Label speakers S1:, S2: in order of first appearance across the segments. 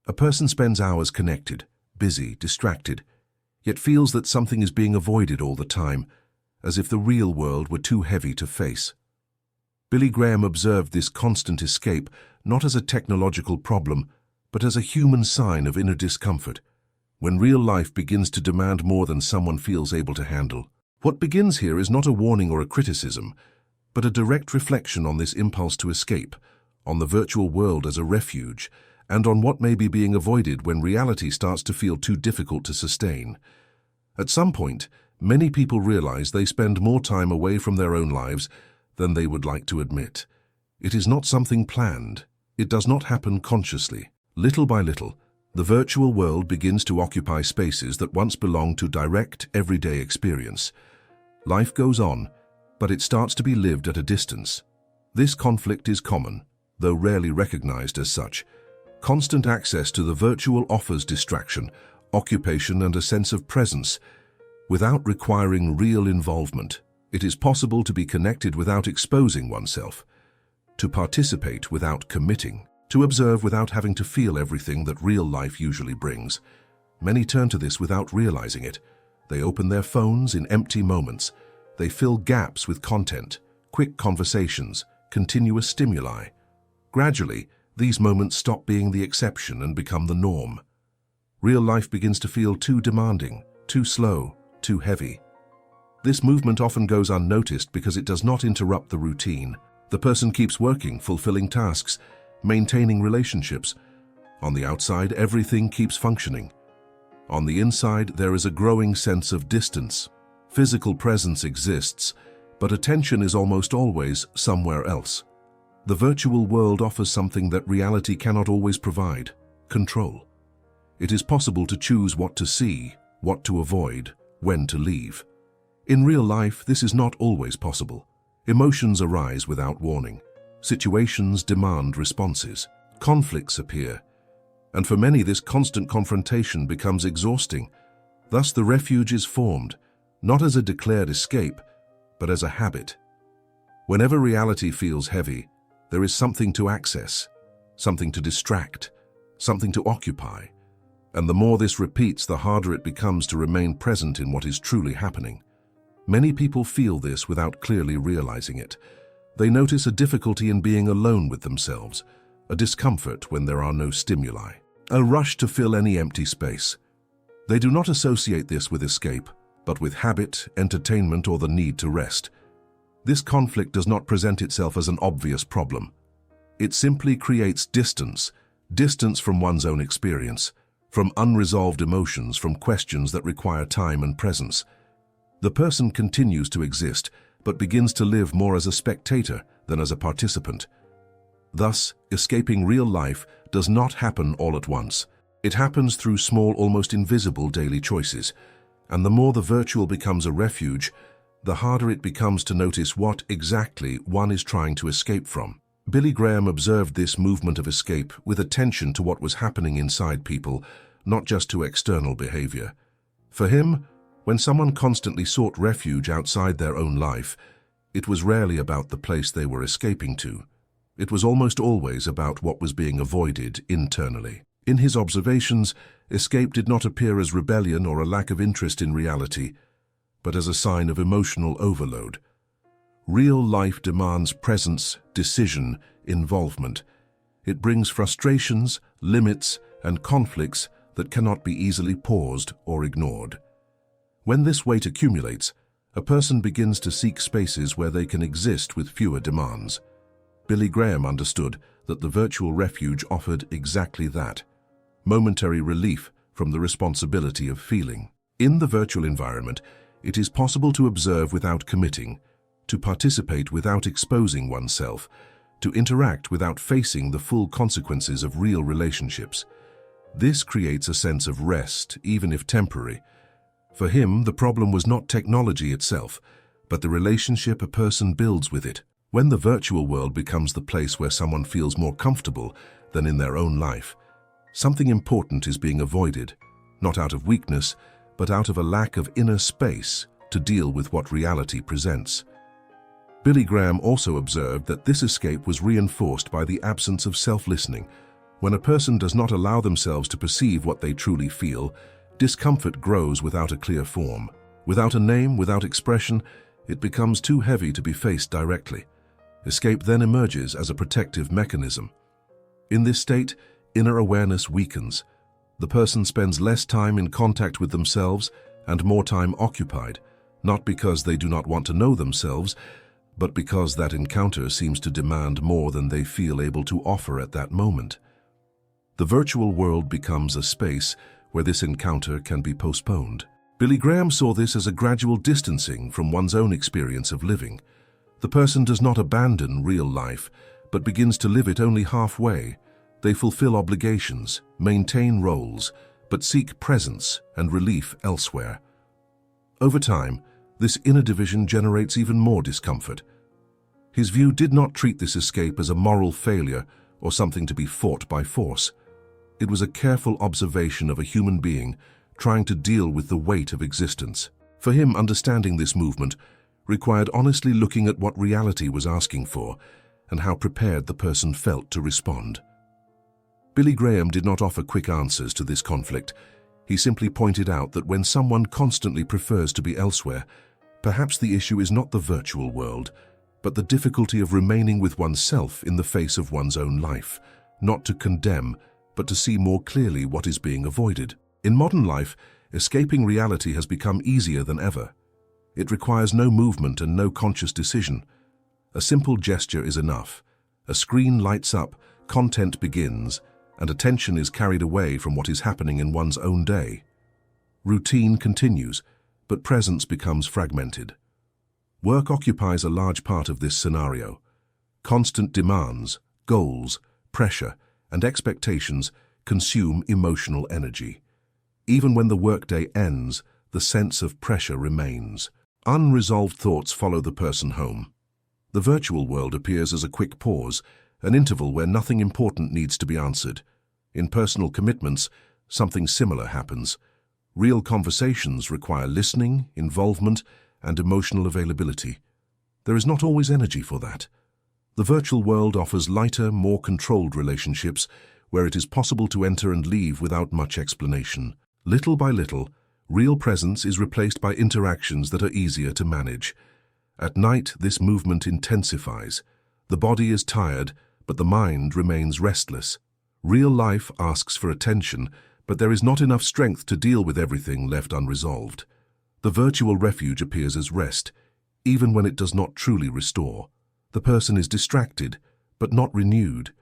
S1: A person spends hours connected, busy, distracted, yet feels that something is being avoided all the time, as if the real world were too heavy to face. Billy Graham observed this constant escape not as a technological problem, but as a human sign of inner discomfort, when real life begins to demand more than someone feels able to handle. What begins here is not a warning or a criticism, but a direct reflection on this impulse to escape, on the virtual world as a refuge, and on what may be being avoided when reality starts to feel too difficult to sustain. At some point, many people realize they spend more time away from their own lives than they would like to admit. It is not something planned. It does not happen consciously. Little by little, the virtual world begins to occupy spaces that once belonged to direct, everyday experience. Life goes on, but it starts to be lived at a distance. This conflict is common, though rarely recognized as such. Constant access to the virtual offers distraction, occupation, and a sense of presence. Without requiring real involvement, it is possible to be connected without exposing oneself, to participate without committing, to observe without having to feel everything that real life usually brings. Many turn to this without realizing it. They open their phones in empty moments. They fill gaps with content, quick conversations, continuous stimuli. Gradually, these moments stop being the exception and become the norm. Real life begins to feel too demanding, too slow, too heavy. This movement often goes unnoticed because it does not interrupt the routine. The person keeps working, fulfilling tasks, maintaining relationships. On the outside, everything keeps functioning. On the inside, there is a growing sense of distance. Physical presence exists, but attention is almost always somewhere else. The virtual world offers something that reality cannot always provide: control. It is possible to choose what to see, what to avoid, when to leave. In real life, this is not always possible. Emotions arise without warning. Situations demand responses. Conflicts appear. And for many, this constant confrontation becomes exhausting. Thus, the refuge is formed, not as a declared escape, but as a habit. Whenever reality feels heavy, there is something to access, something to distract, something to occupy. And the more this repeats, the harder it becomes to remain present in what is truly happening. Many people feel this without clearly realizing it. They notice a difficulty in being alone with themselves, a discomfort when there are no stimuli, a rush to fill any empty space. They do not associate this with escape, but with habit, entertainment, or the need to rest. This conflict does not present itself as an obvious problem. It simply creates distance from one's own experience, from unresolved emotions, from questions that require time and presence. The person continues to exist, but begins to live more as a spectator than as a participant. Thus, escaping real life does not happen all at once. It happens through small, almost invisible daily choices. And the more the virtual becomes a refuge, the harder it becomes to notice what exactly one is trying to escape from. Billy Graham observed this movement of escape with attention to what was happening inside people, not just to external behavior. For him, when someone constantly sought refuge outside their own life, it was rarely about the place they were escaping to. It was almost always about what was being avoided internally. In his observations, escape did not appear as rebellion or a lack of interest in reality, but as a sign of emotional overload. Real life demands presence, decision, involvement. It brings frustrations, limits, and conflicts that cannot be easily paused or ignored. When this weight accumulates, a person begins to seek spaces where they can exist with fewer demands. Billy Graham understood that the virtual refuge offered exactly that: momentary relief from the responsibility of feeling. In the virtual environment, it is possible to observe without committing, to participate without exposing oneself, to interact without facing the full consequences of real relationships. This creates a sense of rest, even if temporary. For him, the problem was not technology itself, but the relationship a person builds with it. When the virtual world becomes the place where someone feels more comfortable than in their own life, something important is being avoided, not out of weakness, but out of a lack of inner space to deal with what reality presents. Billy Graham also observed that this escape was reinforced by the absence of self-listening. When a person does not allow themselves to perceive what they truly feel, discomfort grows without a clear form. Without a name, without expression, it becomes too heavy to be faced directly. Escape then emerges as a protective mechanism. In this state, inner awareness weakens. The person spends less time in contact with themselves and more time occupied, not because they do not want to know themselves, but because that encounter seems to demand more than they feel able to offer at that moment. The virtual world becomes a space where this encounter can be postponed. Billy Graham saw this as a gradual distancing from one's own experience of living. The person does not abandon real life, but begins to live it only halfway. They fulfill obligations, maintain roles, but seek presence and relief elsewhere. Over time, this inner division generates even more discomfort. His view did not treat this escape as a moral failure or something to be fought by force. It was a careful observation of a human being trying to deal with the weight of existence. For him, understanding this movement required honestly looking at what reality was asking for and how prepared the person felt to respond. Billy Graham did not offer quick answers to this conflict. He simply pointed out that when someone constantly prefers to be elsewhere, perhaps the issue is not the virtual world, but the difficulty of remaining with oneself in the face of one's own life, not to condemn, but to see more clearly what is being avoided. In modern life, escaping reality has become easier than ever. It requires no movement and no conscious decision. A simple gesture is enough. A screen lights up, content begins, and attention is carried away from what is happening in one's own day. Routine continues, but presence becomes fragmented. Work occupies a large part of this scenario. Constant demands, goals, pressure, and expectations consume emotional energy. Even when the workday ends, the sense of pressure remains. Unresolved thoughts follow the person home. The virtual world appears as a quick pause, an interval where nothing important needs to be answered. In personal commitments, something similar happens. Real conversations require listening, involvement, and emotional availability. There is not always energy for that. The virtual world offers lighter, more controlled relationships where it is possible to enter and leave without much explanation. Little by little, real presence is replaced by interactions that are easier to manage. At night, this movement intensifies. The body is tired, but the mind remains restless. Real life asks for attention, but there is not enough strength to deal with everything left unresolved. The virtual refuge appears as rest, even when it does not truly restore. The person is distracted, but not renewed.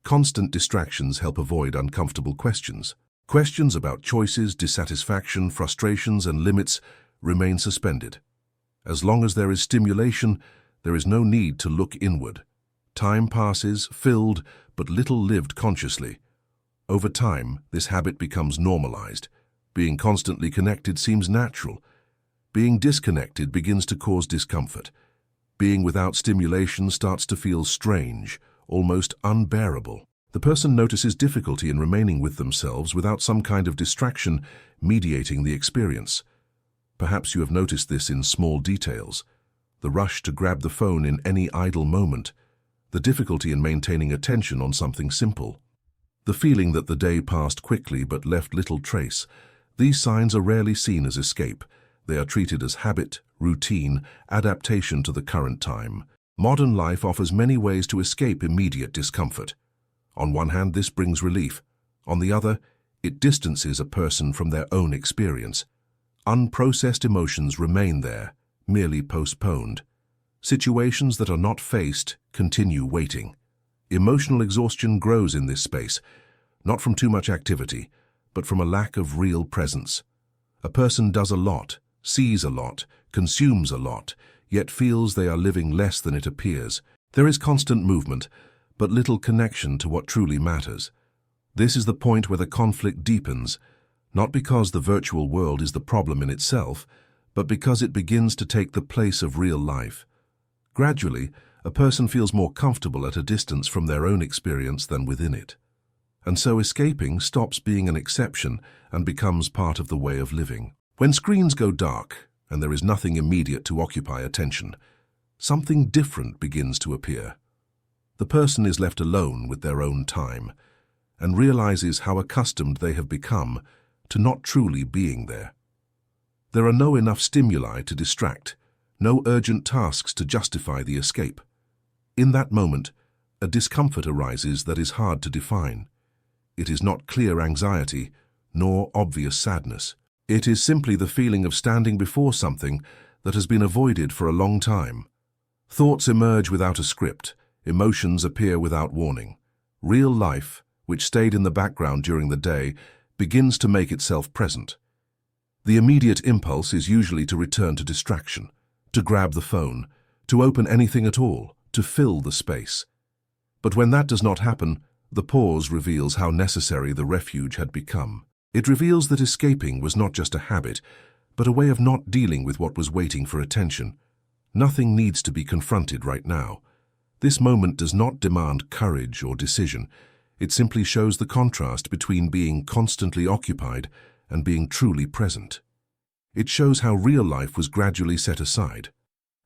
S1: Constant distractions help avoid uncomfortable questions. Questions about choices, dissatisfaction, frustrations, and limits remain suspended. As long as there is stimulation, there is no need to look inward. Time passes, filled, but little lived consciously. Over time, this habit becomes normalized. Being constantly connected seems natural. Being disconnected begins to cause discomfort. Being without stimulation starts to feel strange, almost unbearable. The person notices difficulty in remaining with themselves without some kind of distraction mediating the experience. Perhaps you have noticed this in small details. The rush to grab the phone in any idle moment. The difficulty in maintaining attention on something simple. The feeling that the day passed quickly but left little trace. These signs are rarely seen as escape. They are treated as habit, routine, adaptation to the current time. Modern life offers many ways to escape immediate discomfort. On one hand, this brings relief. On the other, it distances a person from their own experience. Unprocessed emotions remain there, merely postponed. Situations that are not faced continue waiting. Emotional exhaustion grows in this space, not from too much activity, but from a lack of real presence. A person does a lot, sees a lot, consumes a lot, yet feels they are living less than it appears. There is constant movement, but little connection to what truly matters. This is the point where the conflict deepens, not because the virtual world is the problem in itself, but because it begins to take the place of real life. Gradually, a person feels more comfortable at a distance from their own experience than within it. And so escaping stops being an exception and becomes part of the way of living. When screens go dark and there is nothing immediate to occupy attention, something different begins to appear. The person is left alone with their own time. and realizes how accustomed they have become to not truly being there. There are no enough stimuli to distract, no urgent tasks to justify the escape. In that moment, a discomfort arises that is hard to define. It is not clear anxiety, nor obvious sadness. It is simply the feeling of standing before something that has been avoided for a long time. Thoughts emerge without a script, emotions appear without warning. Real life, which stayed in the background during the day, begins to make itself present. The immediate impulse is usually to return to distraction, to grab the phone, to open anything at all, to fill the space. But when that does not happen, the pause reveals how necessary the refuge had become. It reveals that escaping was not just a habit, but a way of not dealing with what was waiting for attention. Nothing needs to be confronted right now. This moment does not demand courage or decision. It simply shows the contrast between being constantly occupied and being truly present. It shows how real life was gradually set aside,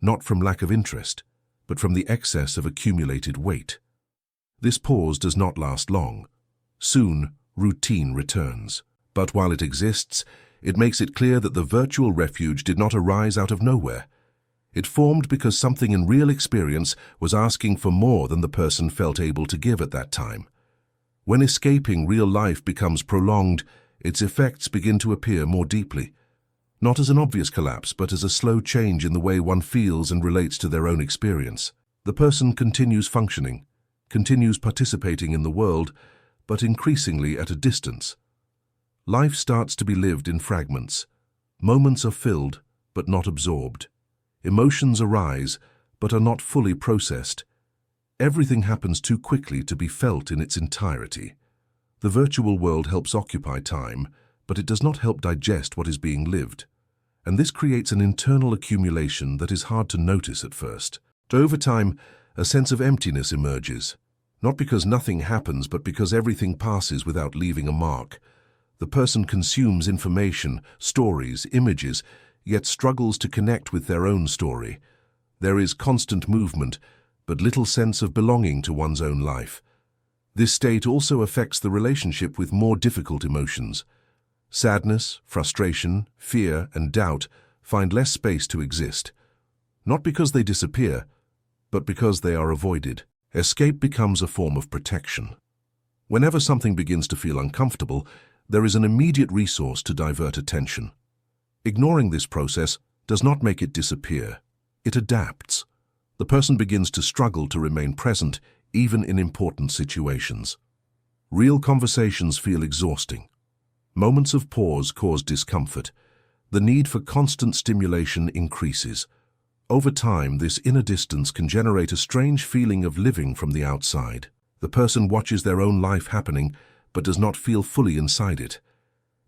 S1: not from lack of interest, but from the excess of accumulated weight. This pause does not last long. Soon, routine returns. But while it exists, it makes it clear that the virtual refuge did not arise out of nowhere. It formed because something in real experience was asking for more than the person felt able to give at that time. When escaping real life becomes prolonged, its effects begin to appear more deeply. Not as an obvious collapse, but as a slow change in the way one feels and relates to their own experience. The person continues functioning, continues participating in the world, but increasingly at a distance. Life starts to be lived in fragments. Moments are filled, but not absorbed. Emotions arise, but are not fully processed. Everything happens too quickly to be felt in its entirety. The virtual world helps occupy time, but it does not help digest what is being lived. And this creates an internal accumulation that is hard to notice at first. Over time, a sense of emptiness emerges, not because nothing happens, but because everything passes without leaving a mark. The person consumes information, stories, images, yet struggles to connect with their own story. There is constant movement, but little sense of belonging to one's own life. This state also affects the relationship with more difficult emotions. Sadness, frustration, fear, and doubt find less space to exist, not because they disappear, but because they are avoided. Escape becomes a form of protection. Whenever something begins to feel uncomfortable, there is an immediate resource to divert attention. Ignoring this process does not make it disappear. It adapts. The person begins to struggle to remain present, even in important situations. Real conversations feel exhausting. Moments of pause cause discomfort. The need for constant stimulation increases. Over time, this inner distance can generate a strange feeling of living from the outside. The person watches their own life happening, but does not feel fully inside it.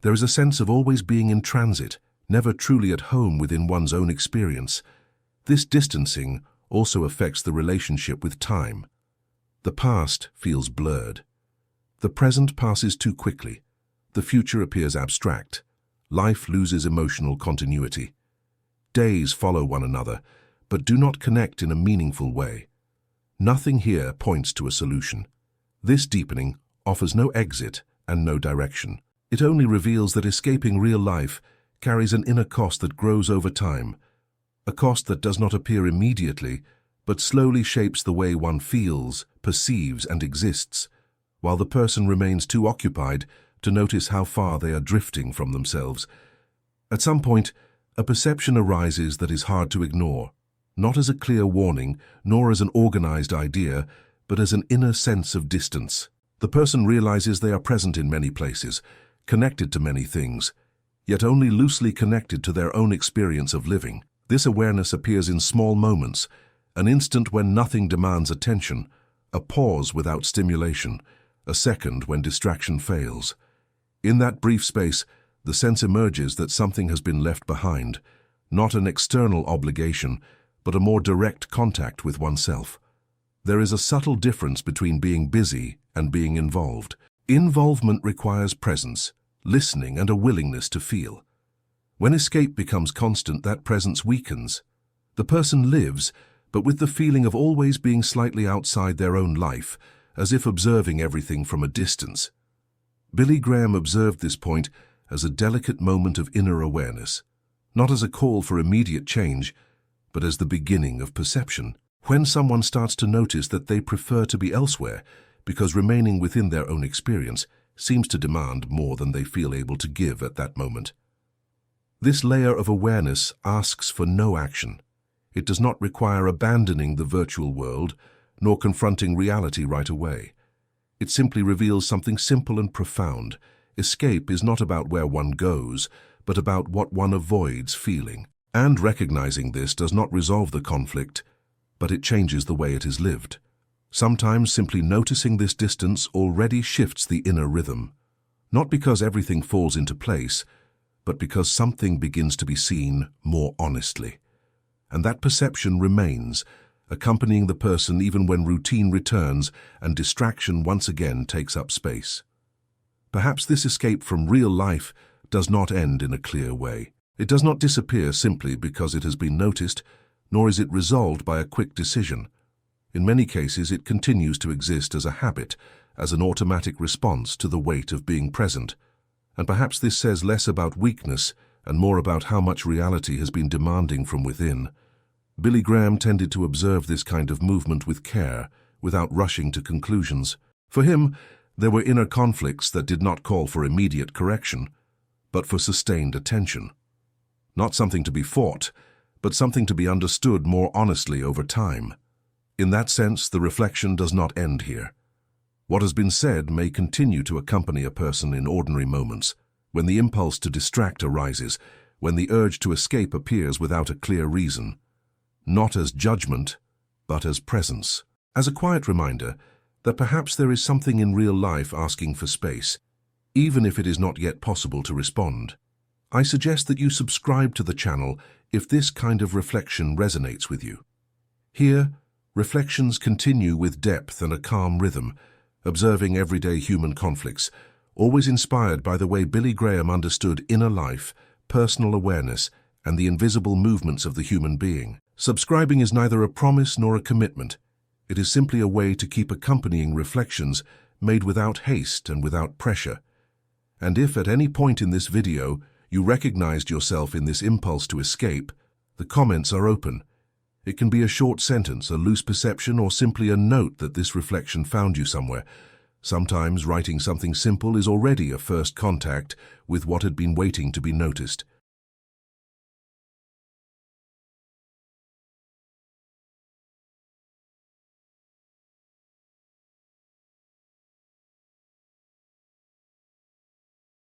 S1: There is a sense of always being in transit, never truly at home within one's own experience. This distancing also affects the relationship with time. The past feels blurred. The present passes too quickly. The future appears abstract. Life loses emotional continuity. Days follow one another, but do not connect in a meaningful way. Nothing here points to a solution. This deepening offers no exit and no direction. It only reveals that escaping real life carries an inner cost that grows over time, a cost that does not appear immediately, but slowly shapes the way one feels, perceives, and exists, while the person remains too occupied to notice how far they are drifting from themselves. At some point, a perception arises that is hard to ignore, not as a clear warning, nor as an organized idea, but as an inner sense of distance. The person realizes they are present in many places, connected to many things, yet only loosely connected to their own experience of living. This awareness appears in small moments, an instant when nothing demands attention, a pause without stimulation, a second when distraction fails. In that brief space, the sense emerges that something has been left behind, not an external obligation, but a more direct contact with oneself. There is a subtle difference between being busy and being involved. Involvement requires presence, listening, and a willingness to feel. When escape becomes constant, that presence weakens. The person lives, but with the feeling of always being slightly outside their own life, as if observing everything from a distance. Billy Graham observed this point as a delicate moment of inner awareness, not as a call for immediate change, but as the beginning of perception. When someone starts to notice that they prefer to be elsewhere because remaining within their own experience seems to demand more than they feel able to give at that moment. This layer of awareness asks for no action. It does not require abandoning the virtual world, nor confronting reality right away. It simply reveals something simple and profound. Escape is not about where one goes, but about what one avoids feeling. And recognizing this does not resolve the conflict, but it changes the way it is lived. Sometimes simply noticing this distance already shifts the inner rhythm, not because everything falls into place, but because something begins to be seen more honestly. And that perception remains, accompanying the person even when routine returns and distraction once again takes up space. Perhaps this escape from real life does not end in a clear way. It does not disappear simply because it has been noticed, nor is it resolved by a quick decision. In many cases, it continues to exist as a habit, as an automatic response to the weight of being present. And perhaps this says less about weakness and more about how much reality has been demanding from within. Billy Graham tended to observe this kind of movement with care, without rushing to conclusions. For him, there were inner conflicts that did not call for immediate correction, but for sustained attention. Not something to be fought, but something to be understood more honestly over time. In that sense, the reflection does not end here. What has been said may continue to accompany a person in ordinary moments, when the impulse to distract arises, when the urge to escape appears without a clear reason, not as judgment, but as presence. As a quiet reminder that perhaps there is something in real life asking for space, even if it is not yet possible to respond. I suggest that you subscribe to the channel if this kind of reflection resonates with you. Here, reflections continue with depth and a calm rhythm, observing everyday human conflicts, always inspired by the way Billy Graham understood inner life, personal awareness, and the invisible movements of the human being. Subscribing is neither a promise nor a commitment. It is simply a way to keep accompanying reflections made without haste and without pressure. And if at any point in this video you recognized yourself in this impulse to escape, the comments are open. It can be a short sentence, a loose perception, or simply a note that this reflection found you somewhere. Sometimes writing something simple is already a first contact with what had been waiting to be noticed.